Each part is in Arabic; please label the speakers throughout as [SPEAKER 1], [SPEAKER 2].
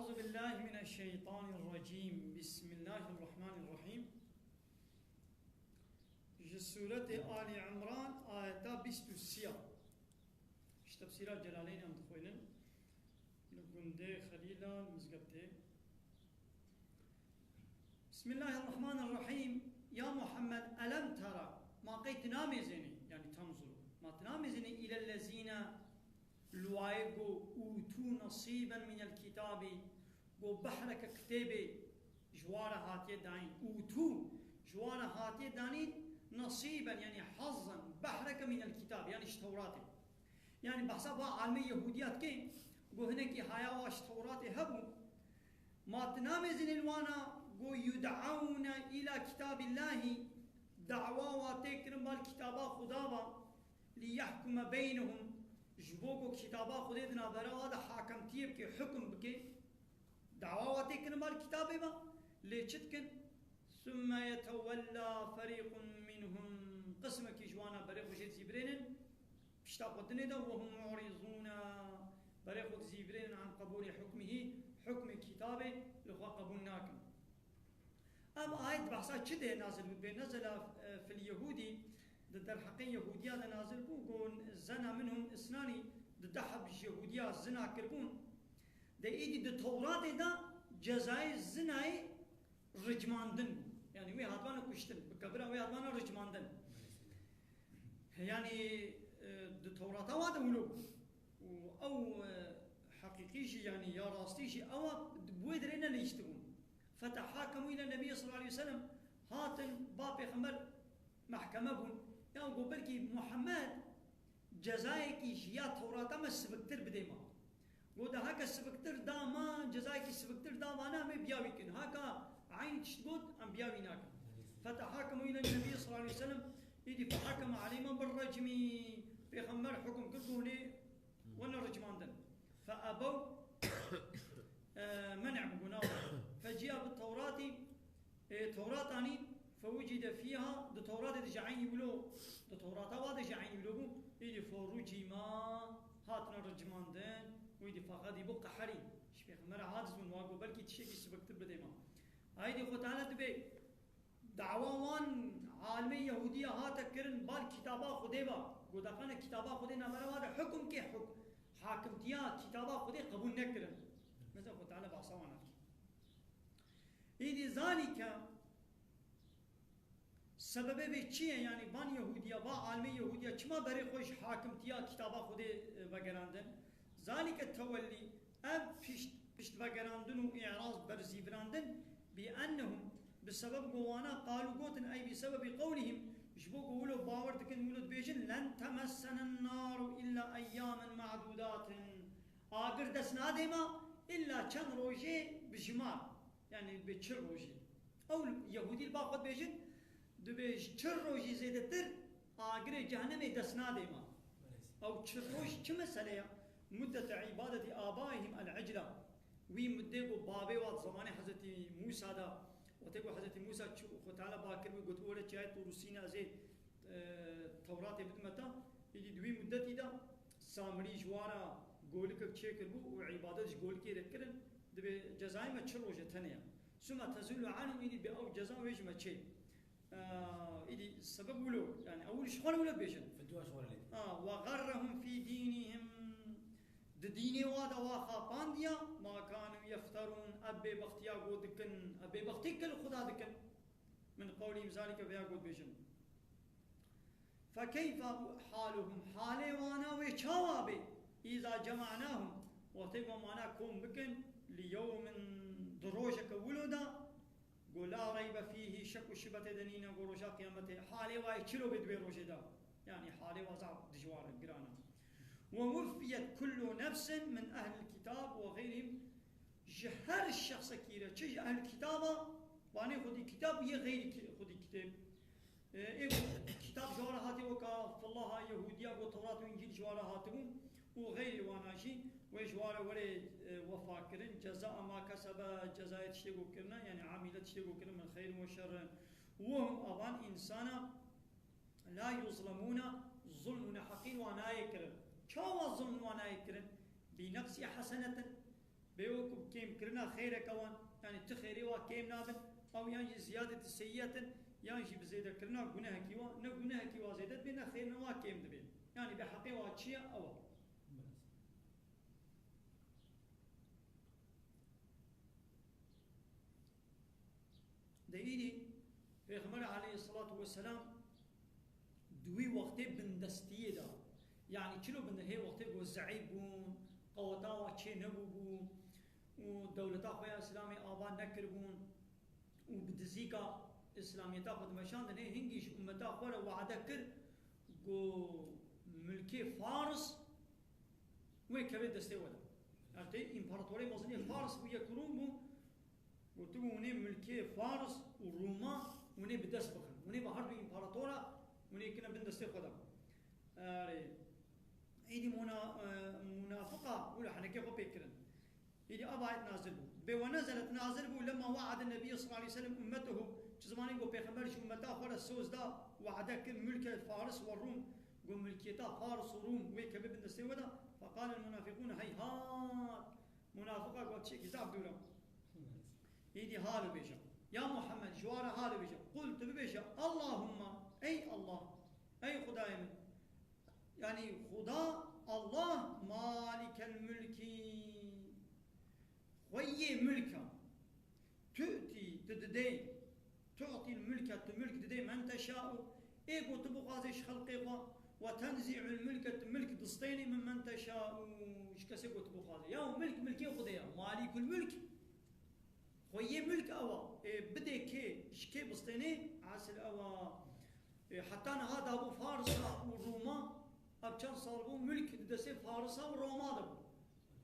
[SPEAKER 1] أعوذ بالله من الشيطان الرجيم. بسم الله الرحمن الرحيم. سورة آل عمران آية 23 تفسير جلالين أم دخولن لقنده خليلا مزقبته. بسم الله الرحمن الرحيم. يا محمد ألم ترى ما قيت نامزني يعني تنظر ما تنامزني إلى الذين لوايقو أوتوا نصيبا من الكتاب وبحرك كتابي جوار هاتي دانين أوتوا جوار هاتي دانين نصيبا يعني حظا بحرك من الكتاب يعني اشتوراتي يعني بحسب عالمي يهوديات كين قو هناك هايا واشتوراتي هبو ما تنامزن الوانا قو يدعون إلى كتاب الله دعوة وتكرم بالكتابة خدابا ليحكم بينهم جبوكو كتابا خديدنا برا هذا حاكم تيب كي حكم بكي دعواتي كن مال كتابي ما ليشتكن ثم يتولى فريق منهم قسم كي جوانا بريق وجد زيبرين بشتاقتني ده وهم معرضون بريق زيبرين عن قبول حكمه حكم كتابه لخوا قبولناكم. أما آية بحثات كده نازل نزل في اليهودي ضد الحقين يهودية نازل بون زنا منهم اثنان ضد حب يهودية زنا كربون ده إيدي ده توراة ده جزاء الزنا رجماندن يعني وي هاتوانا كشتن بكبرة وي هاتوانا رجماندن يعني ده توراة وادا ولو أو حقيقي شيء يعني يا راستي شيء أو بويدرنا اللي يشتغون فتحاكموا إلى النبي صلى الله عليه وسلم هاتن بابي خمر محكمة بون يعني قبل كي محمد جزائك يا توراة ما سبكتر بديما وده هكا سبكتر دا ما جزائك سبكتر دا وانا ما بياويكن هكا عين تشتغل ام بياويناك فتحاكموا الى النبي صلى الله عليه وسلم يدي فحكم عليهم بالرجم في خمر حكم كرهوني وانا رجماندن فابوا منع بقناو فجاء بالتوراة توراة اني فوجد فيها ده توراة ده جعين يقولوا ده توراة واحد جعين يقولوا يدي فروجي ما هاتنا رجماندن ويدي فقد يبقى حري شبيه مرة عادز من واقو بلكي تشيكي سبكتر بديما هايدي خو تعالى تبي دعوان عالمي يهودية هاتا كرن بالكتابة خديبا قدقنا كتابة خدينا مرة واحد حكم كي حكم حاكمتيا كتابة خدي قبول نكرن مثلا خو تعالى بعصوانا يدي ذلك سبب به چیه يعني بان يهودية با عالمي يهودية چما بري خوش حاكمتيا كتابا خود وگراندن ذلك التولي اب پشت وگراندن و اعراض برزي براندن بأنهم بسبب قوانا قالوا قوتن اي بسبب قولهم جبو قولوا باور دكن ولد بيجن لن تمسنا النار الا اياما معدودات اگر دسنا ديما الا چند روجه بجمال يعني بچر روجه او يهودي الباقود بيجن دبيج تشروجي زيدتر آخر جهنم دسنا ديما أو تشروج كم مسألة مدة عبادة آبائهم العجلة وي مدة بابي وات زمان حضرت موسى دا وتقول حضرت موسى خو تعالى باكر وقلت أول شيء تورسينا زي توراة بدمتا يجي دوي مدة دا سامري جوارا قولك تشكر بو وعبادة قولك يذكرن دبي جزاء ما تشروج ثانية ثم تزول عنهم يدي بأو جزاء ويج ما تشي إدي سبب ولو يعني أول شغل ولا بيجن
[SPEAKER 2] فدوا شغل لي
[SPEAKER 1] وغرهم في دينهم ديني وادا واخا بانديا ما كانوا يفترون أبي بختيا قودكن أبي بختيك الخدا دكن من قولهم ذلك بيا قود بيجن فكيف حالهم حالي وانا ويشاوابي إذا جمعناهم وتبقى معنا كون بكن ليوم دروجك ولودا قول لا ريب فيه شك شبة دنينا قروجا قيامته حالي واي تشلو بدبي روجدا يعني حالي وزع دجوار قرانا ووفيت كل نفس من أهل الكتاب وغيرهم جهر الشخص كيرا تشج أهل الكتابة واني خدي كتاب هي غير خدي كتاب كتاب جوارهاتي وكا فالله يهوديا وتوراة وإنجيل جوارهاتهم وغير واناشي وجوار ولي وفاكرين جزاء ما كسب جزاء تشتغو كرنا يعني عاملة تشتغو كرنا من خير وشر وهم أبان إنسانا لا يظلمون ظلم حقين وانا يكرن كوا ظلم وانا يكرن بنفس حسنة بيوكب كيم كرنا خيرك أوان يعني تخيري وكيم نابن أو يعني زيادة السيئة يعني بزيادة كرنا جناها كيوا نجناها كيوا زيادة بينا خيرنا وكيم دبين يعني بحقي واتشيا أو دليلي پیغمبر عليه الصلاة والسلام دوی وقتی بندستیه دا يعني چلو بنده هی وقتی گو زعیب بون قوتا و چه نبو بون و دولتا خواه اسلامی آبا نکر بون و بدزیکا اسلامیتا خود مشاندن هی هنگیش امتا خواه وعده کر گو ملکی فارس وی کبه دسته ودا يعني امپراتوری مزنی فارس وی کرون بون قلت وني ملكي فارس وروما وني بدرس بخن وني بهرب امبراطورا وني كنا بندستي خدام ايدي منافقه ولا حنا كيف بيكرن ايدي ابعد نازل بو ونزلت نازل بو لما وعد النبي صلى الله عليه وسلم امته زماني قو بيغمبر شو امته خرج السوز دا وعدك ملك فارس والروم قو ملكيتا فارس وروم ويك بندستي ودا فقال المنافقون هيهات منافقه قلت شي كتاب دولا يدي هالو بيشا يا محمد جوار هالو بيشا قلت بيشا اللهم أي الله أي خدايم يعني خدا الله مالك الملك وي ملكا تؤتي تددي تعطي الملك تددي من تشاء إيقو تبقازيش خلقه وتنزع الملك دستيني من تشاء إيش كسيقو تبقازي يا ملكي خدايا مالك الملك خويه ملك أوا بدي كي شكي بستيني عسل أوا حتى هذا أبو فارس وروما أبشان صاروا ملك دسي فارس وروما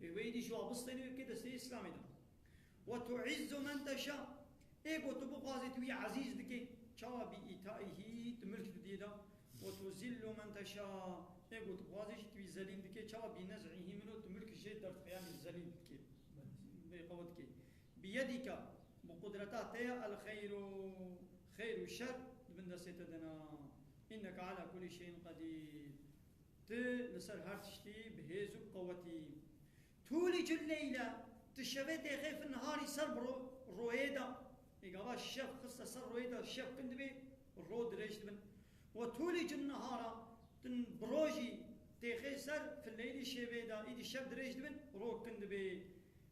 [SPEAKER 1] دبو ويدي شو بستيني كده دسي إسلامي ده وتعز من تشاء إيقو تبو قازي توي عزيز دكي شوا بإيتائه تملك ديدا وتذل من تشاء إيقو تبو قازي توي زليل دكي شوا بنزعه منه تملك شيء درت خيام الزليل دكي بقوت كي بيدك بقدرتها الخير خير والشر من دستنا إنك على كل شيء قدير تلسر هرتشتي بهيزو قوتي تولج الليلة تشبه دقيق في النهار سر رويدا إيقابا الشف قصة سر رويدا الشف كندبي الرود ريش دبن وتولج النهار تنبروجي دقيق سر في الليل الشبيدا إيدي الشف دريش دبن رو كندبي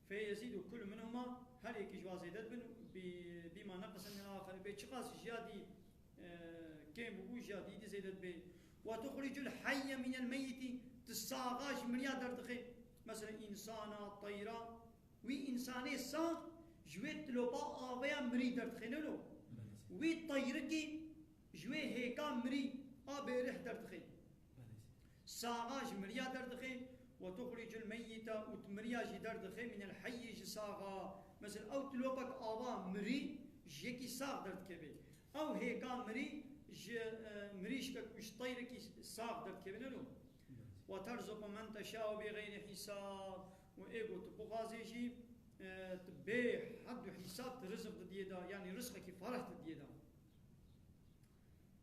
[SPEAKER 1] فيزيد كل منهما هل يكيش وازيدت بما نقص من الآخر بيتشقاس جادي كيم بقول جادي دي زيدت بي وتخرج الحي من الميت تساغاش من يادر دخي مثلا إنسانا طيرا وي إنساني ساغ جويت لوبا آبيا مري دردخينلو وي طيركي جوي هيكا مري آبي رح دردخي ساغاش مريا دردخي وتخرج الميت وتمريا دردخي من الحي جساغا مثلا أو تلوبك آبا مري جيكي ساغ دردكبي أو هيكا مري مريشكك مش طيركي ساغ دردكبي وترزق من تشاء بغير حساب وإيغو تبغازيجي تبيح حد حساب ترزق ديدا يعني رزقك فرح ديدا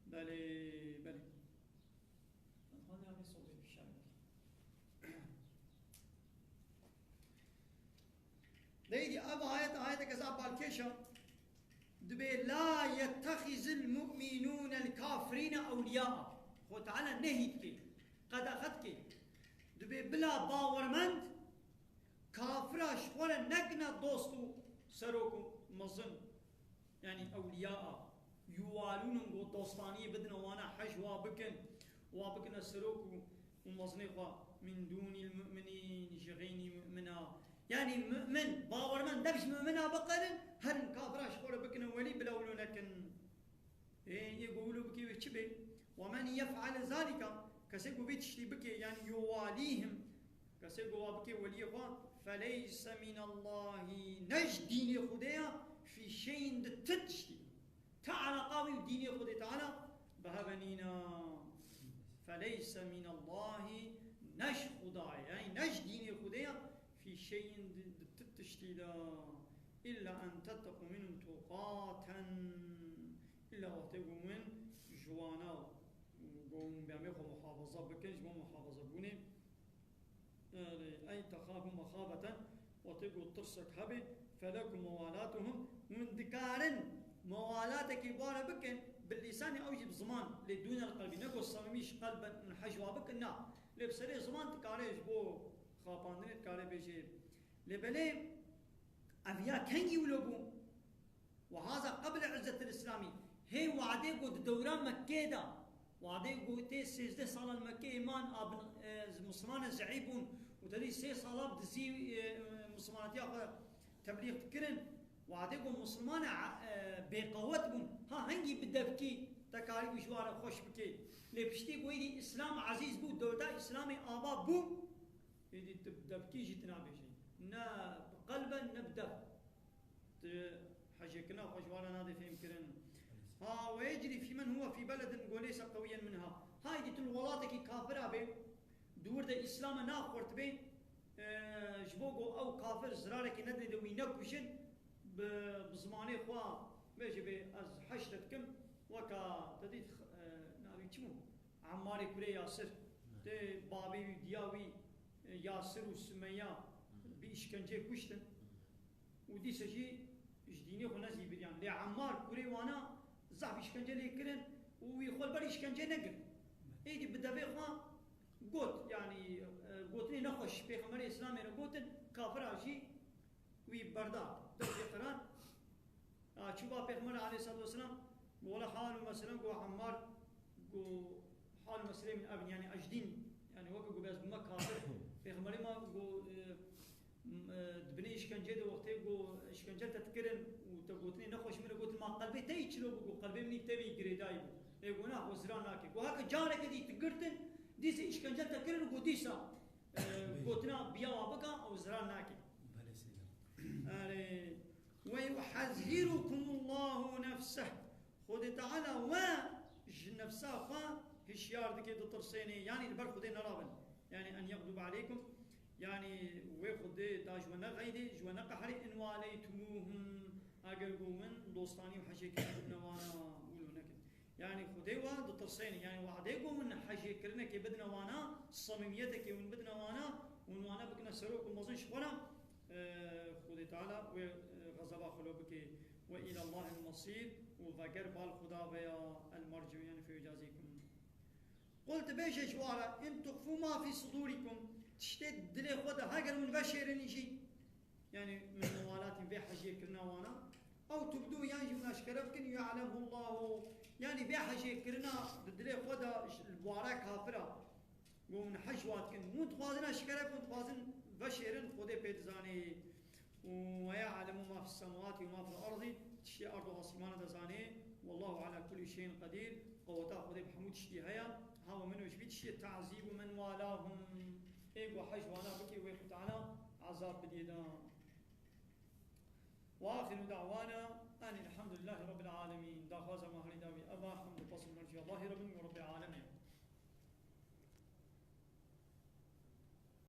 [SPEAKER 1] بلي هذا يعني صوتي في الشارع ديدي أبا آية كذا بالكيشة دبي لا يتخذ المؤمنون الكافرين أولياء خو تعالى نهيتك قد أخذك دبي بلا باورمند كافراش ولا نقنا دوستو سروكم مظن يعني أولياء يوالونهم دوستانية بدنا وانا حج وابكن سروكو ومظنقا من دون المؤمنين جغيني مؤمنا يعني مؤمن باورمند دبش مؤمنا بقرن هن كافراش ولا بكنا ولي بلاولو لكن يقولوا بكي وشبه ومن يفعل ذلك كسيقو بيتشتي بكي يعني يواليهم كسيقو بكي وليقا فليس من الله نجدين خديا في شيء تتشتي تعالى قاوي ديني خدي تعالى بهبنينا فليس من الله نج خداي يعني نجدين خديا في شيء تتشتي إلا أن تتقوا منهم تقاتا إلا وقتقوا من جوانا وقوم بيعملوا محافظة بكنج محافظة بوني أي تخافوا مخافة وتبقوا وقتك وترسك هبي فلكم موالاتهم من ذكارن موالاتك بارا بكن باللسان أوجب زمان لدون القلب نقول صميميش قلبا من حجوا بكن نا لبسري زمان تكاريش بو خاباندني تكاري بيجي لبلي أبيا كنجي ولبو وهذا قبل عزة الإسلامي هي وعدي قد دوران مكة دا وعدي قد تي 16 سال المكة إيمان ابن مسلمان زعيبون وتدي 6 سال بدزي مسلمانات ياخذ تبليغ تكرن وعدي قد مسلمان بقوتهم ها هنجي بدفكي تكاري بشوارع خوش بكي لبشتي قويدي إسلام عزيز بو دولتا إسلامي آبا بو يدي تبدفكي جتنا بشي نا قلبا نبدأ حجكنا خوشوانا نادي فيهم كرن ها ويجري في من هو في بلد ليس قويا منها هاي دي الولاتك كافرة بي دور دا إسلام ناخورت بي جبوغو أو كافر زرارك ندري دوي نكوشن بزماني خوا بيجي بي از حشرتكم وكا تديد نابي چمو عماري كوري ياسر تي بابي دياوي ياسر وسمية بإشكنجي كوشتن ودي سجي جديني خو نزي بريان لي عمار كوري وانا زعف إشكنجي لي كرن ويخول بري إشكنجي نقر ايدي بدبي خوا قوت يعني قوتني نخوش بيغمبر إسلامي قوتن كافر عشي وي بردار دوشي قران شوفا بيغمبر عليه الصلاة والسلام ولا حال مثلا قو عمار قو حال مثلا من ابن يعني أجدين يعني وقت قو بيز بمكافر بيغمبر ما قو دبني إشكنجي دو وقتي قو إشكنجي تتكرن وتقوتني نخوش من قوت ما قلبي تيجلو قو قلبي مني تبي قريداي يقول نا وزران ناكي وهكا جارك دي تقرتن ديسي إشكنجي تتكرن قو ديسا قوتنا بيا بكا أو زران ناكي ويحذركم الله نفسه خود تعالى نفسه خا هشيار دكي دطرسيني يعني البر خدي نرابن يعني أن يغضب عليكم يعني ويخد دا جوانا غيدي جوانا قحري إن واليتموهم أقل قومن دوستاني وحشيكي بدنوانا ولونك يعني خديوا دطرسيني يعني وعدي قومن حشيكرنك بدنوانا صميميتك من بدنوانا ونوانا بكنا سروك ومظن شخونا خدي تعالى وغضب خلوبك وإلى الله المصير وذكر بالخدا بيا المرجو يعني في إجازيكم قلت بيش جوارا إن تخفوا ما في صدوركم تشتد دلي خدا هاجر من بشر نجي يعني من موالات في حجي كرنا وانا أو تبدو يعني من أشكرفكن يعلمه الله يعني في حجي كرنا دلي خدا البوارا كافرة ومن حجواتكن مو تخوازن أشكرف وتخوازن بشر خدا بيتزاني ويعلم ما في السماوات وما في الأرض تشتي أرض عاصمان دزاني والله على كل شيء قدير قوتا خدا بحمود تشتي هيا هاو منو جبيت تشتي تعذيب من والاهم إيه وحج وانا بكي ويخ تعالى عذاب بديدا وآخر دعوانا أن الحمد لله رب العالمين.